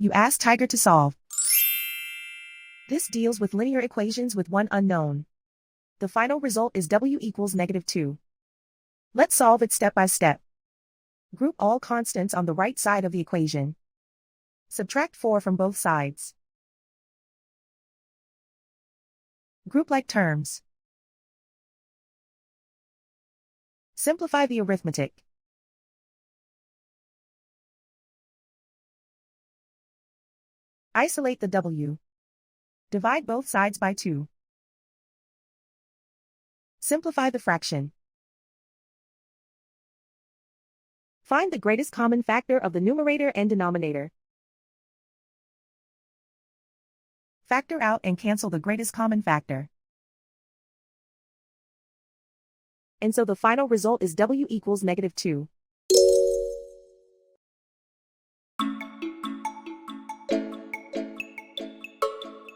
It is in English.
You ask Tiger to solve. This deals with linear equations with one unknown. The final result is w equals -2. Let's solve it step by step. Group all constants on the right side of the equation. Subtract 4 from both sides. Group like terms. Simplify the arithmetic. Isolate the w. Divide both sides by 2. Simplify the fraction. Find the greatest common factor of the numerator and denominator. Factor out and cancel the greatest common factor. And so the final result is w equals -2.